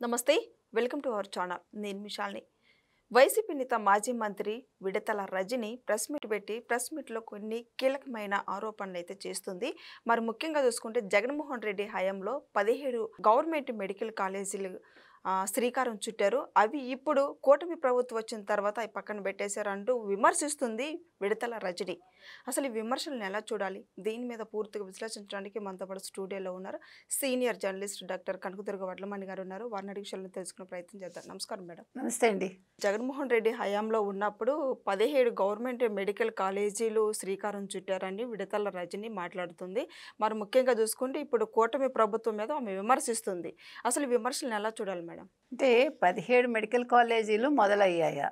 నమస్తే welcome to our channel నేను మిషాల్ని YCP నేత మాజీ మంత్రి విడతల రజని ప్రెస్ మీట్ పెట్టి ప్రెస్ మీట్లో కొన్ని కీలకమైన ఆరోపణలు అయితే చేస్తుంది. మరి ముఖ్యంగా చూసుకుంటే జగన్మోహన్ రెడ్డి హయాంలో 17 గవర్నమెంట్ మెడికల్ కాలేజీలు శ్రీకారం చుట్టారు. అవి ఇప్పుడు కూటమి ప్రభుత్వం వచ్చిన తర్వాత అవి పక్కన పెట్టేశారు అంటూ విమర్శిస్తుంది విడతల రజని. అసలు ఈ విమర్శలను ఎలా చూడాలి, దీని మీద పూర్తిగా విశ్లేషించడానికి మనతో పాటు స్టూడియోలో ఉన్నారు senior journalist doctor Kanakadurga Vadlamani గారు ఉన్నారు. వారిని అడిగి విషయాలను తెలుసుకునే ప్రయత్నం చేద్దాం. నమస్కారం మేడం. నమస్తే అండి. జగన్మోహన్ రెడ్డి హయాంలో ఉన్నప్పుడు 17 గవర్నమెంట్ మెడికల్ కాలేజీలు శ్రీకారం చుట్టారని విడతల రజని మాట్లాడుతుంది. మరి ముఖ్యంగా చూసుకుంటే ఇప్పుడు కూటమి ప్రభుత్వం మీద ఆమె విమర్శిస్తుంది. అసలు ఈ విమర్శలను ఎలా చూడాలి మేడం? అంటే 17 మెడికల్ కాలేజీలు మొదలయ్యాయా?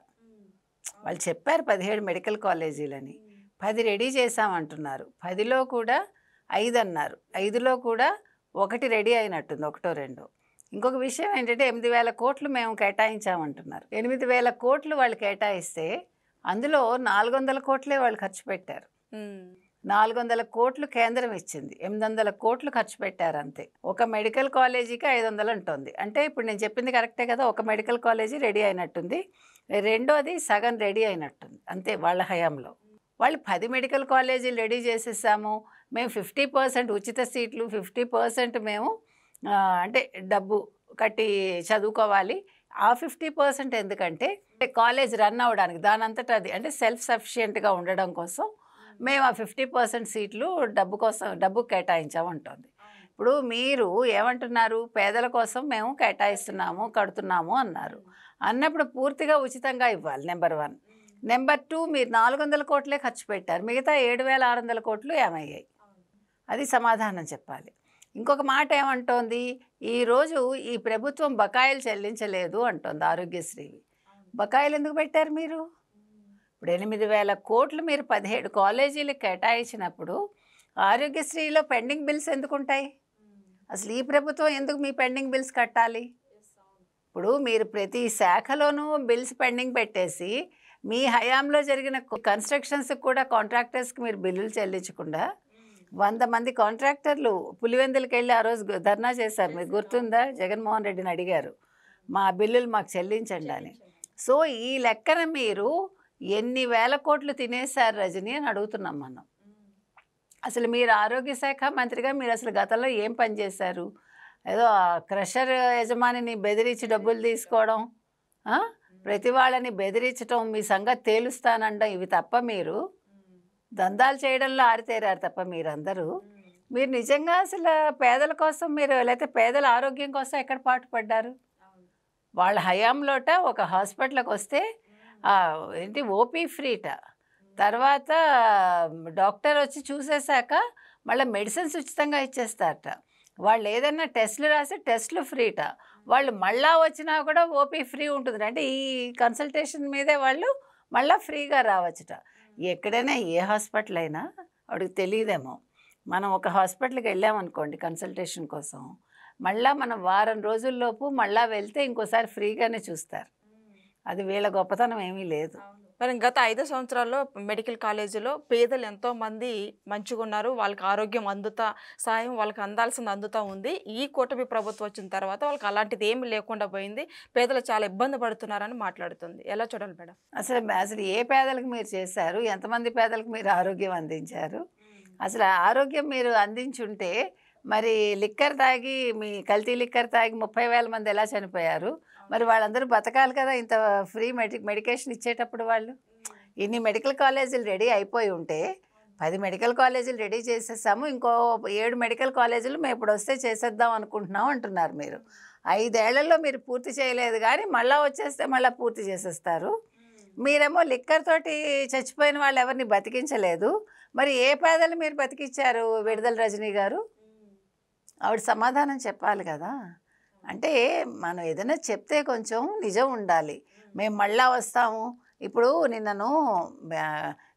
వాళ్ళు చెప్పారు 17 మెడికల్ కాలేజీలని. 10 రెడీ చేసామంటున్నారు. 10లో కూడా 5 అన్నారు. 5లో కూడా 1 రెడీ అయినట్టుంది, 1 2. ఇంకొక విషయం ఏంటంటే 8,000 కోట్లు మేము కేటాయించామంటున్నారు. 8,000 కోట్లు వాళ్ళు కేటాయిస్తే అందులో 400 కోట్లే వాళ్ళు ఖర్చు పెట్టారు. 400 కోట్లు కేంద్రం ఇచ్చింది, 800 కోట్లు ఖర్చు పెట్టారు అంతే. ఒక మెడికల్ కాలేజీకి 500 అంటుంది. అంటే ఇప్పుడు నేను చెప్పింది కరెక్టే కదా, ఒక మెడికల్ కాలేజీ రెడీ అయినట్టుంది, రెండోది సగం రెడీ అయినట్టుంది అంతే వాళ్ళ హయాంలో. వాళ్ళు 10 మెడికల్ కాలేజీలు రెడీ చేసేసాము, మేము 50% ఉచిత సీట్లు, 50% మేము అంటే డబ్బు కట్టి చదువుకోవాలి. ఆ 50% ఎందుకంటే కాలేజ్ రన్ అవ్వడానికి, దానంతటా అది అంటే సెల్ఫ్ సఫిషియెంట్గా ఉండడం కోసం మేము ఆ 50% సీట్లు డబ్బు కేటాయించామంటుంది. ఇప్పుడు మీరు ఏమంటున్నారు, పేదల కోసం మేము కేటాయిస్తున్నాము, కడుతున్నాము అన్నారు. అన్నప్పుడు పూర్తిగా ఉచితంగా ఇవ్వాలి, నెంబర్ 1. నెంబర్ 2, మీరు 400 కోట్లే ఖర్చు పెట్టారు, మిగతా 7,600 కోట్లు ఏమయ్యాయి? అది సమాధానం చెప్పాలి. ఇంకొక మాట ఏమంటోంది, ఈరోజు ఈ ప్రభుత్వం బకాయిలు చెల్లించలేదు అంటోంది ఆరోగ్యశ్రీవి. బకాయిలు ఎందుకు పెట్టారు మీరు? ఇప్పుడు 8,000 కోట్లు మీరు 17 కాలేజీలకు కేటాయించినప్పుడు ఆరోగ్యశ్రీలో పెండింగ్ బిల్స్ ఎందుకు ఉంటాయి? అసలు ఈ ప్రభుత్వం ఎందుకు మీ పెండింగ్ బిల్స్ కట్టాలి? ఇప్పుడు మీరు ప్రతి శాఖలోనూ బిల్స్ పెండింగ్ పెట్టేసి మీ హయాంలో జరిగిన కన్స్ట్రక్షన్స్కి కూడా కాంట్రాక్టర్స్కి మీరు బిల్లులు చెల్లించకుండా 100 మంది కాంట్రాక్టర్లు పులివెందులకు వెళ్ళి ఆ రోజు ధర్నా చేశారు, మీకు గుర్తుందా? జగన్మోహన్ రెడ్డిని అడిగారు మా బిల్లులు మాకు చెల్లించండి అని. సో ఈ లెక్కన మీరు ఎన్ని వేల కోట్లు తినేశారు రజని అని అడుగుతున్నాం మనం. అసలు మీరు ఆరోగ్య శాఖ మంత్రిగా మీరు అసలు గతంలో ఏం పని చేశారు? ఏదో క్రషర్ యజమానిని బెదిరించి డబ్బులు తీసుకోవడం, ప్రతి వాళ్ళని బెదిరించడం, మీ సంగతి తేలుస్తానండం, ఇవి తప్ప మీరు దందాలు చేయడంలో ఆరితేరారు తప్ప మీరందరూ. మీరు నిజంగా అసలు పేదల కోసం మీరు లేకపోతే పేదల ఆరోగ్యం కోసం ఎక్కడ పాటుపడ్డారు? వాళ్ళ హయాంలోట ఒక హాస్పిటల్కి వస్తే ఏంటి ఓపీ ఫ్రీట, తర్వాత డాక్టర్ వచ్చి చూసేశాక మళ్ళీ మెడిసిన్స్ ఉచితంగా ఇచ్చేస్తారట. వాళ్ళు ఏదైనా టెస్టులు రాసి టెస్టులు ఫ్రీట, వాళ్ళు మళ్ళా వచ్చినా కూడా ఓపీ ఫ్రీ ఉంటుంది. అంటే ఈ కన్సల్టేషన్ మీదే వాళ్ళు మళ్ళీ ఫ్రీగా రావచ్చుట. ఎక్కడైనా ఏ హాస్పిటల్ అయినా వాడికి తెలియదేమో, మనం ఒక హాస్పిటల్కి వెళ్ళామనుకోండి కన్సల్టేషన్ కోసం, మళ్ళీ మనం వారం రోజుల్లోపు మళ్ళీ వెళ్తే ఇంకోసారి ఫ్రీగానే చూస్తారు. అది వీళ్ళ గొప్పతనం ఏమీ లేదు. మరి గత 5 సంవత్సరాల్లో మెడికల్ కాలేజీలో పేదలు ఎంతోమంది మంచిగా ఉన్నారు, వాళ్ళకి ఆరోగ్యం అందుతా, సాయం వాళ్ళకి అందాల్సింది అందుతూ ఉంది. ఈ కూటమి ప్రభుత్వం వచ్చిన తర్వాత వాళ్ళకి అలాంటిది ఏమి లేకుండా పోయింది, పేదలు చాలా ఇబ్బంది పడుతున్నారని మాట్లాడుతుంది. ఎలా చూడాలి మేడం? అసలు ఏ పేదలకు మీరు చేశారు? ఎంతమంది పేదలకు మీరు ఆరోగ్యం అందించారు? అసలు ఆరోగ్యం మీరు అందించుంటే మరి లిక్కర్ తాగి, మీ కల్తీ లిక్కర్ తాగి 30,000 మంది ఎలా చనిపోయారు? మరి వాళ్ళందరూ బతకాలి కదా, ఇంత ఫ్రీ మెడికేషన్ ఇచ్చేటప్పుడు. వాళ్ళు ఇన్ని మెడికల్ కాలేజీలు రెడీ అయిపోయి ఉంటే 10 మెడికల్ కాలేజీలు రెడీ చేసేసాము, ఇంకో 7 మెడికల్ కాలేజీలు మేము ఇప్పుడు వస్తే చేసేద్దాం అనుకుంటున్నాం అంటున్నారు. మీరు 5 ఏళ్లలో మీరు పూర్తి చేయలేదు, కానీ మళ్ళీ వచ్చేస్తే మళ్ళీ పూర్తి చేసేస్తారు. మీరేమో లిక్కర్ తోటి చచ్చిపోయిన వాళ్ళు ఎవరిని బతికించలేదు. మరి ఏ పేదలు మీరు బతికించారు విడుదల రజనీ గారు? ఆవిడ సమాధానం చెప్పాలి కదా. అంటే మనం ఏదైనా చెప్తే కొంచెం నిజం ఉండాలి. మేము మళ్ళా వస్తాము. ఇప్పుడు నిన్నను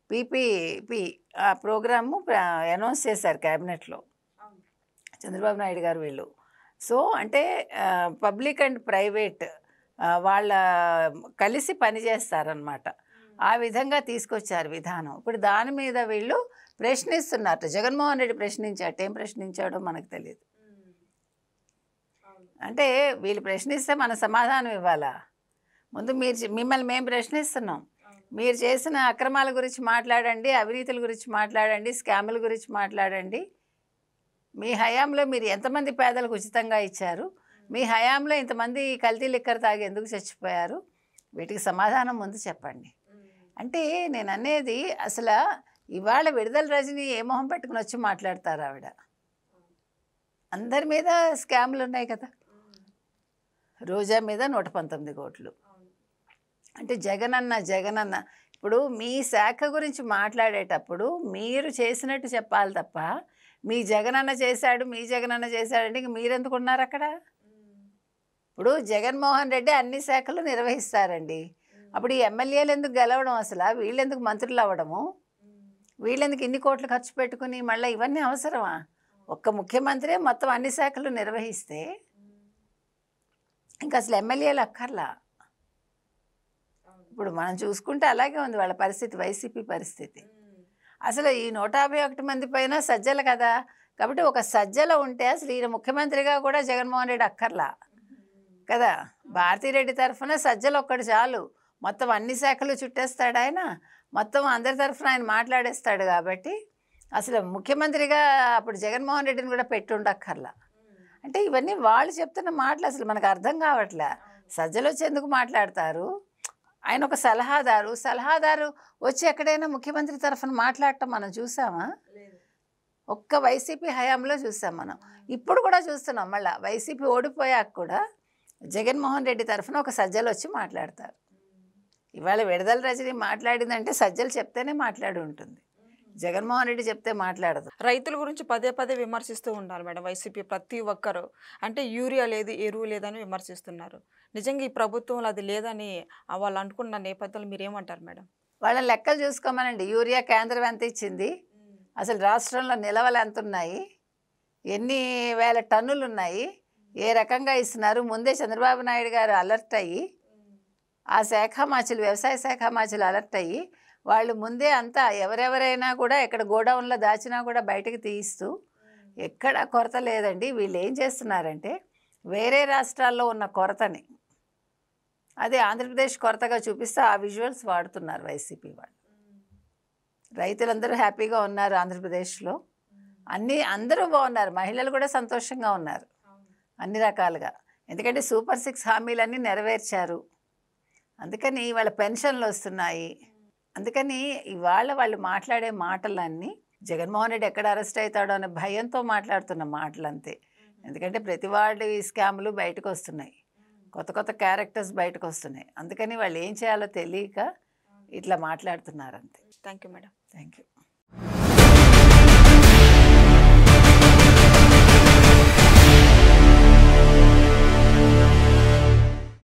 పీపీపీ ఆ ప్రోగ్రాము అనౌన్స్ చేశారు క్యాబినెట్లో చంద్రబాబు నాయుడు గారు వీళ్ళు. సో అంటే పబ్లిక్ అండ్ ప్రైవేట్ వాళ్ళ కలిసి పనిచేస్తారనమాట. ఆ విధంగా తీసుకొచ్చారు విధానం. ఇప్పుడు దాని మీద వీళ్ళు ప్రశ్నిస్తున్నారు. జగన్మోహన్ రెడ్డి ప్రశ్నించాడు, ఏం ప్రశ్నించాడో మనకు తెలియదు. అంటే వీళ్ళు ప్రశ్నిస్తే మన సమాధానం ఇవ్వాలా? ముందు మిమ్మల్ని మేము ప్రశ్నిస్తున్నాం. మీరు చేసిన అక్రమాల గురించి మాట్లాడండి, అవినీతుల గురించి మాట్లాడండి, స్కాముల గురించి మాట్లాడండి. మీ హయాంలో మీరు ఎంతమంది పేదలకు ఉచితంగా ఇచ్చారు? మీ హయాంలో ఇంతమంది కల్తీ లిక్కర్ తాగి ఎందుకు చచ్చిపోయారు? వీటికి సమాధానం ముందు చెప్పండి. అంటే నేను అనేది అసలు ఇవాళ విడుదల రజని ఏ మొహం పెట్టుకుని వచ్చి మాట్లాడతారు ఆవిడ? అందరి మీద స్కామ్లు ఉన్నాయి కదా. రోజా మీద 119 కోట్లు. అంటే జగనన్న ఇప్పుడు మీ శాఖ గురించి మాట్లాడేటప్పుడు మీరు చేసినట్టు చెప్పాలి తప్ప మీ జగనన్న చేశాడంటే ఇంక మీరెందుకు ఉన్నారు అక్కడ? ఇప్పుడు జగన్మోహన్ రెడ్డి అన్ని శాఖలు నిర్వహిస్తారండి. అప్పుడు ఈ ఎమ్మెల్యేలు ఎందుకు గెలవడం? అసలు వీళ్ళెందుకు మంత్రులు అవ్వడము? వీళ్ళెందుకు ఇన్ని కోట్లు ఖర్చు పెట్టుకుని మళ్ళీ ఇవన్నీ అవసరమా? ఒక్క ముఖ్యమంత్రి మొత్తం అన్ని శాఖలు నిర్వహిస్తే ఇంకా అసలు ఎమ్మెల్యేలు అక్కర్లా. ఇప్పుడు మనం చూసుకుంటే అలాగే ఉంది వాళ్ళ పరిస్థితి, వైసీపీ పరిస్థితి. అసలు ఈ 151 మంది పైన సజ్జలు కదా, కాబట్టి ఒక సజ్జల ఉంటే అసలు ఈయన ముఖ్యమంత్రిగా కూడా జగన్మోహన్ రెడ్డి అక్కర్లా కదా. భారతిరెడ్డి తరఫున సజ్జలు ఒక్కడు చాలు, మొత్తం అన్ని శాఖలు చుట్టేస్తాడు ఆయన, మొత్తం అందరి తరఫున ఆయన మాట్లాడేస్తాడు. కాబట్టి అసలు ముఖ్యమంత్రిగా అప్పుడు జగన్మోహన్ రెడ్డిని కూడా పెట్టి ఉండక్కర్లా. అంటే ఇవన్నీ వాళ్ళు చెప్తున్న మాటలు అసలు మనకు అర్థం కావట్లే. సజ్జలు వచ్చి ఎందుకు మాట్లాడతారు? ఆయన ఒక సలహాదారు వచ్చి ఎక్కడైనా ముఖ్యమంత్రి తరఫున మాట్లాడటం మనం చూసామా? ఒక్క వైసీపీ హయాంలో చూసాం మనం. ఇప్పుడు కూడా చూస్తున్నాం. మళ్ళీ వైసీపీ ఓడిపోయాక కూడా జగన్మోహన్ రెడ్డి తరఫున ఒక సజ్జలు వచ్చి మాట్లాడతారు. ఇవాళ విడుదల రజని మాట్లాడిందంటే సజ్జలు చెప్తేనే మాట్లాడి ఉంటుంది, జగన్మోహన్ రెడ్డి చెప్తే మాట్లాడదు. రైతుల గురించి పదే విమర్శిస్తూ ఉన్నారు మేడం వైసీపీ ప్రతి ఒక్కరు. అంటే యూరియా లేదు, ఎరువు లేదని విమర్శిస్తున్నారు. నిజంగా ఈ ప్రభుత్వంలో అది లేదని వాళ్ళు అనుకున్న నేపథ్యంలో మీరేమంటారు మేడం? వాళ్ళ లెక్కలు చూసుకోమనండి. యూరియా కేంద్రం ఎంత ఇచ్చింది, అసలు రాష్ట్రంలో నిల్వలు ఎంత ఉన్నాయి, ఎన్ని వేల టన్నులు ఉన్నాయి, ఏ రకంగా ఇస్తున్నారు? ముందే చంద్రబాబు నాయుడు గారు అలర్ట్ అయ్యి, ఆ శాఖ మాచులు, వ్యవసాయ శాఖ మాచులు అలర్ట్ అయ్యి వాళ్ళు ముందే అంతా ఎవరెవరైనా కూడా ఎక్కడ గోడౌన్లో దాచినా కూడా బయటకు తీయిస్తూ ఎక్కడ కొరత లేదండి. వీళ్ళు ఏం చేస్తున్నారంటే వేరే రాష్ట్రాల్లో ఉన్న కొరతని అదే ఆంధ్రప్రదేశ్ కొరతగా చూపిస్తూ ఆ విజువల్స్ వాడుతున్నారు వైసీపీ వాళ్ళు. రైతులందరూ హ్యాపీగా ఉన్నారు ఆంధ్రప్రదేశ్లో, అందరూ బాగున్నారు, మహిళలు కూడా సంతోషంగా ఉన్నారు అన్ని రకాలుగా. ఎందుకంటే సూపర్ 6 హామీలన్నీ నెరవేర్చారు, అందుకని వాళ్ళ పెన్షన్లు వస్తున్నాయి. అందుకని ఇవాళ వాళ్ళు మాట్లాడే మాటలన్నీ జగన్మోహన్ రెడ్డి ఎక్కడ అరెస్ట్ అవుతాడో అనే భయంతో మాట్లాడుతున్న మాటలు అంతే. ఎందుకంటే ప్రతి వాడి స్కాములు బయటకు వస్తున్నాయి, కొత్త క్యారెక్టర్స్ బయటకు వస్తున్నాయి. అందుకని వాళ్ళు ఏం చేయాలో తెలియక ఇట్లా మాట్లాడుతున్నారు అంతే. Thank you madam. Thank you.